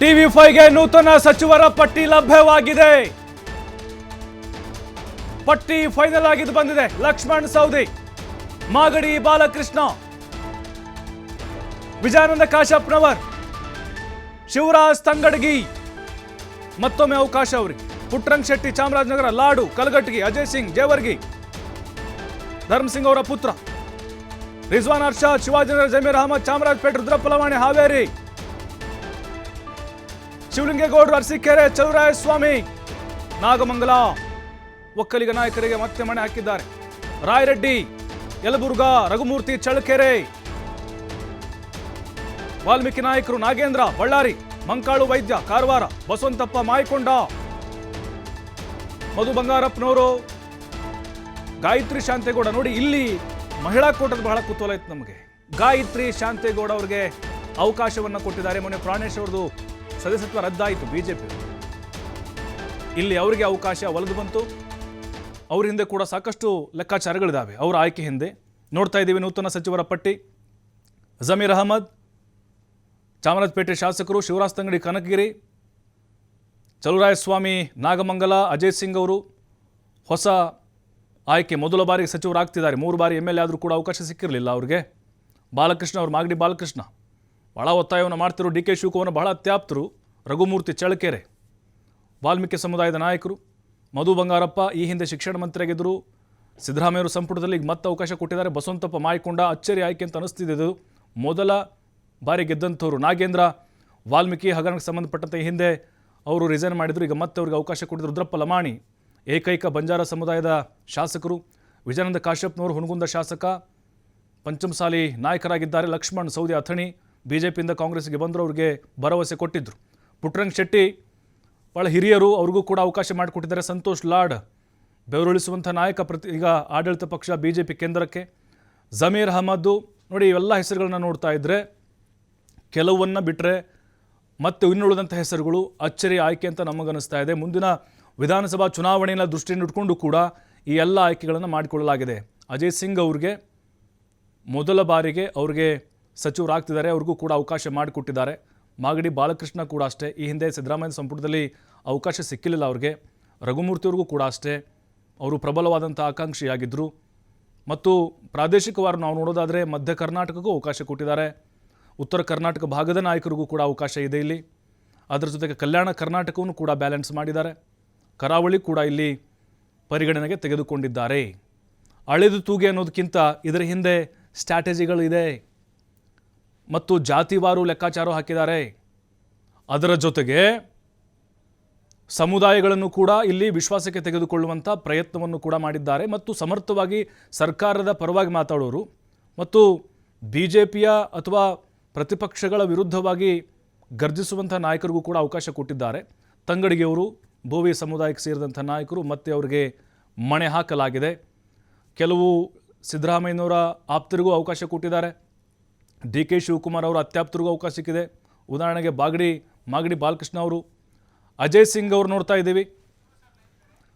ಟಿವಿ5ಗೆ ನೂತನ ಸಚಿವರ ಪಟ್ಟಿ ಲಭ್ಯವಾಗಿದೆ. ಪಟ್ಟಿ ಫೈನಲ್ ಆಗಿದ್ದು ಬಂದಿದೆ. ಲಕ್ಷ್ಮಣ್ ಸವದಿ, ಮಾಗಡಿ ಬಾಲಕೃಷ್ಣ, ವಿಜಯಾನಂದ ಕಾಶಪ್ಪನವರ್, ಶಿವರಾಜ್ ತಂಗಡಗಿ, ಮತ್ತೊಮ್ಮೆ ಅವಕಾಶ ಅವರಿಗೆ. ಪುಟ್ಟರಂಗ ಶೆಟ್ಟಿ ಚಾಮರಾಜನಗರ, ಲಾಡು ಕಲಘಟಗಿ, ಅಜಯ್ ಸಿಂಗ್ ಜೇವರ್ಗಿ, ಧರ್ಮ್ ಸಿಂಗ್ ಅವರ ಪುತ್ರ, ರಿಜ್ವಾನ್ ಅರ್ಷಾದ್ ಶಿವಾಜಿನಗರ, ಜಮೀರ್ ಅಹಮದ್ ಚಾಮರಾಜಪೇಟೆ, ರುದ್ರಪ್ಪ ಲವಾಣಿ ಹಾವೇರಿ, ಶಿವಲಿಂಗೇಗೌಡರು ಅರಸೀಕೆರೆ, ಚಲುವರಾಯ ಸ್ವಾಮಿ ನಾಗಮಂಗಲ ಒಕ್ಕಲಿಗ ನಾಯಕರಿಗೆ ಮತ್ತೆ ಮಣೆ ಹಾಕಿದ್ದಾರೆ. ರಾಯರೆಡ್ಡಿ ಯಲಬುರ್ಗಾ, ರಘುಮೂರ್ತಿ ಚಳ್ಳಕೆರೆ, ವಾಲ್ಮೀಕಿ ನಾಯಕರು ನಾಗೇಂದ್ರ ಬಳ್ಳಾರಿ, ಮಂಕಾಳು ವೈದ್ಯ ಕಾರವಾರ, ಬಸವಂತಪ್ಪ ಮಾಯಕೊಂಡ, ಮಧು ಬಂಗಾರಪ್ಪನವರು, ಗಾಯತ್ರಿ ಶಾಂತೇಗೌಡ. ನೋಡಿ ಇಲ್ಲಿ ಮಹಿಳಾ ಕೋಟದ ಬಹಳ ಕುತೂಹಲ ಇತ್ತು ನಮಗೆ. ಗಾಯತ್ರಿ ಶಾಂತೇಗೌಡ ಅವರಿಗೆ ಅವಕಾಶವನ್ನು ಕೊಟ್ಟಿದ್ದಾರೆ. ಮೊನ್ನೆ ಪ್ರಾಣೇಶ್ ಅವ್ರದ್ದು ಸದಸ್ಯತ್ವ ರದ್ದಾಯಿತು ಬಿಜೆಪಿ. ಇಲ್ಲಿ ಅವರಿಗೆ ಅವಕಾಶ ಒಲಿದು ಬಂತು. ಅವ್ರ ಹಿಂದೆ ಕೂಡ ಸಾಕಷ್ಟು ಲೆಕ್ಕಾಚಾರಗಳಿದ್ದಾವೆ. ಅವರ ಆಯ್ಕೆ ಹಿಂದೆ ನೋಡ್ತಾ ಇದ್ದೀವಿ. ನೂತನ ಸಚಿವರ ಪಟ್ಟಿ: ಜಮೀರ್ ಅಹಮದ್ ಚಾಮರಾಜಪೇಟೆ ಶಾಸಕರು, ಶಿವರಾಜ್ ತಂಗಡಿ ಕನಕಗಿರಿ, ಚಲುವರಾಯ ಸ್ವಾಮಿ ನಾಗಮಂಗಲ, ಅಜಯ್ ಸಿಂಗ್ ಅವರು ಹೊಸ ಆಯ್ಕೆ, ಮೊದಲ ಬಾರಿಗೆ ಸಚಿವರಾಗ್ತಿದ್ದಾರೆ. 3 ಬಾರಿ MLA ಆದರೂ ಕೂಡ ಅವಕಾಶ ಸಿಕ್ಕಿರಲಿಲ್ಲ ಅವ್ರಿಗೆ. ಬಾಲಕೃಷ್ಣ ಅವರು, ಮಾಗಡಿ ಬಾಲಕೃಷ್ಣ ಭಾಳ ಒತ್ತಾಯವನ್ನು ಮಾಡ್ತಿರು. DK ಶಿವಕುಮಾರ್ ಬಹಳ ಅತ್ಯಾಪ್ತರು. ರಘುಮೂರ್ತಿ ಚಳ್ಳಕೆರೆ ವಾಲ್ಮೀಕಿ ಸಮುದಾಯದ ನಾಯಕರು. ಮಧು ಬಂಗಾರಪ್ಪ ಈ ಹಿಂದೆ ಶಿಕ್ಷಣ ಮಂತ್ರಿಯಾಗಿದ್ದರು. ಸಿದ್ದರಾಮಯ್ಯವರು ಸಂಪುಟದಲ್ಲಿ ಈಗ ಮತ್ತೆ ಅವಕಾಶ ಕೊಟ್ಟಿದ್ದಾರೆ. ಬಸವಂತಪ್ಪ ಮಾಯಕೊಂಡ ಅಚ್ಚರಿ ಆಯ್ಕೆ ಅಂತ ಅನಿಸ್ತಿದ್ದು. ಮೊದಲ ಬಾರಿ ಗೆದ್ದಂಥವ್ರು. ನಾಗೇಂದ್ರ ವಾಲ್ಮೀಕಿ ಹಗರಣಕ್ಕೆ ಸಂಬಂಧಪಟ್ಟಂತೆ ಈ ಹಿಂದೆ ಅವರು ರಿಸೈನ್ ಮಾಡಿದರು. ಈಗ ಮತ್ತೆ ಅವ್ರಿಗೆ ಅವಕಾಶ ಕೊಟ್ಟಿದ್ರು. ರುದ್ರಪ್ಪ ಲಮಾಣಿ ಏಕೈಕ ಬಂಜಾರ ಸಮುದಾಯದ ಶಾಸಕರು. ವಿಜಯಾನಂದ ಕಾಶಪ್ಪನವರು ಹುನಗುಂದ ಶಾಸಕ, ಪಂಚಮಸಾಲಿ ನಾಯಕರಾಗಿದ್ದಾರೆ. ಲಕ್ಷ್ಮಣ್ ಸವದಿ ಅಥಣಿ ಬಿಜೆಪಿಯಿಂದ ಕಾಂಗ್ರೆಸ್ಗೆ ಬಂದರು, ಅವ್ರಿಗೆ ಭರವಸೆ ಕೊಟ್ಟಿದ್ದರು. ಪುಟ್ಟರಂಗ ಶೆಟ್ಟಿ ಭಾಳ ಹಿರಿಯರು, ಅವ್ರಿಗೂ ಕೂಡ ಅವಕಾಶ ಮಾಡಿಕೊಟ್ಟಿದ್ದಾರೆ. ಸಂತೋಷ್ ಲಾಡ್ ಬೆವರುಳಿಸುವಂಥ ನಾಯಕ, ಈಗ ಆಡಳಿತ ಪಕ್ಷ ಬಿಜೆಪಿ ಕೇಂದ್ರಕ್ಕೆ. ಜಮೀರ್ ಅಹಮದ್ದು. ನೋಡಿ ಇವೆಲ್ಲ ಹೆಸರುಗಳನ್ನ ನೋಡ್ತಾ ಇದ್ದರೆ ಕೆಲವನ್ನು ಬಿಟ್ಟರೆ ಮತ್ತೆ ಇನ್ನುಳಿದಂಥ ಹೆಸರುಗಳು ಅಚ್ಚರಿ ಆಯ್ಕೆ ಅಂತ ನಮಗನ್ನಿಸ್ತಾ ಇದೆ. ಮುಂದಿನ ವಿಧಾನಸಭಾ ಚುನಾವಣೆಯನ್ನು ದೃಷ್ಟಿಯನ್ನು ಇಟ್ಕೊಂಡು ಕೂಡ ಈ ಎಲ್ಲ ಆಯ್ಕೆಗಳನ್ನು ಮಾಡಿಕೊಳ್ಳಲಾಗಿದೆ. ಅಜಯ್ ಸಿಂಗ್ ಅವ್ರಿಗೆ ಮೊದಲ ಬಾರಿಗೆ ಅವ್ರಿಗೆ ಸಚಿವರಾಗ್ತಿದ್ದಾರೆ. ಅವ್ರಿಗೂ ಕೂಡ ಅವಕಾಶ ಮಾಡಿಕೊಟ್ಟಿದ್ದಾರೆ. ಮಾಗಡಿ ಬಾಲಕೃಷ್ಣ ಕೂಡ ಅಷ್ಟೇ. ಈ ಹಿಂದೆ ಸಿದ್ದರಾಮಯ್ಯ ಸಂಪುಟದಲ್ಲಿ ಅವಕಾಶ ಸಿಕ್ಕಿಲ್ಲ ಅವ್ರಿಗೆ. ರಘುಮೂರ್ತಿಯವ್ರಿಗೂ ಕೂಡ ಅಷ್ಟೇ. ಅವರು ಪ್ರಬಲವಾದಂಥ ಆಕಾಂಕ್ಷಿಯಾಗಿದ್ದರು. ಮತ್ತು ಪ್ರಾದೇಶಿಕವಾಗಿ ನಾವು ನೋಡೋದಾದರೆ ಮಧ್ಯ ಕರ್ನಾಟಕಕ್ಕೂ ಅವಕಾಶ ಕೊಟ್ಟಿದ್ದಾರೆ. ಉತ್ತರ ಕರ್ನಾಟಕ ಭಾಗದ ನಾಯಕರಿಗೂ ಕೂಡ ಅವಕಾಶ ಇದೆ ಇಲ್ಲಿ. ಅದರ ಜೊತೆಗೆ ಕಲ್ಯಾಣ ಕರ್ನಾಟಕವನ್ನು ಕೂಡ ಬ್ಯಾಲೆನ್ಸ್ ಮಾಡಿದ್ದಾರೆ. ಕರಾವಳಿ ಕೂಡ ಇಲ್ಲಿ ಪರಿಗಣನೆಗೆ ತೆಗೆದುಕೊಂಡಿದ್ದಾರೆ. ಅಳೆದು ತೂಗೆ ಅನ್ನೋದಕ್ಕಿಂತ ಇದರ ಹಿಂದೆ ಸ್ಟ್ರಾಟಜಿಗಳಿದೆ ಮತ್ತು ಜಾತಿವಾರು ಲೆಕ್ಕಾಚಾರ ಹಾಕಿದ್ದಾರೆ. ಅದರ ಜೊತೆಗೆ ಸಮುದಾಯಗಳನ್ನು ಕೂಡ ಇಲ್ಲಿ ವಿಶ್ವಾಸಕ್ಕೆ ತೆಗೆದುಕೊಳ್ಳುವಂಥ ಪ್ರಯತ್ನವನ್ನು ಕೂಡ ಮಾಡಿದ್ದಾರೆ. ಮತ್ತು ಸಮರ್ಥವಾಗಿ ಸರ್ಕಾರದ ಪರವಾಗಿ ಮಾತಾಡೋರು ಮತ್ತು BJPಯ ಅಥವಾ ಪ್ರತಿಪಕ್ಷಗಳ ವಿರುದ್ಧವಾಗಿ ಗರ್ಜಿಸುವಂಥ ನಾಯಕರಿಗೂ ಕೂಡ ಅವಕಾಶ ಕೊಟ್ಟಿದ್ದಾರೆ. ತಂಗಡಿಗೆಯವರು ಬೋವಿ ಸಮುದಾಯಕ್ಕೆ ಸೇರಿದಂಥ ನಾಯಕರು, ಮತ್ತೆ ಅವರಿಗೆ ಮಣೆ ಹಾಕಲಾಗಿದೆ. ಕೆಲವು ಸಿದ್ದರಾಮಯ್ಯನವರ ಆಪ್ತರಿಗೂ ಅವಕಾಶ ಕೊಟ್ಟಿದ್ದಾರೆ. DK ಶಿವಕುಮಾರ್ ಅವರ ಅತ್ಯಾಪ್ತರಿಗೂ ಅವಕಾಶ ಸಿಕ್ಕಿದೆ. ಉದಾಹರಣೆಗೆ ಮಾಗಡಿ ಬಾಲಕೃಷ್ಣ ಅವರು. ಅಜಯ್ ಸಿಂಗ್ ಅವರು ನೋಡ್ತಾ ಇದ್ದೀವಿ.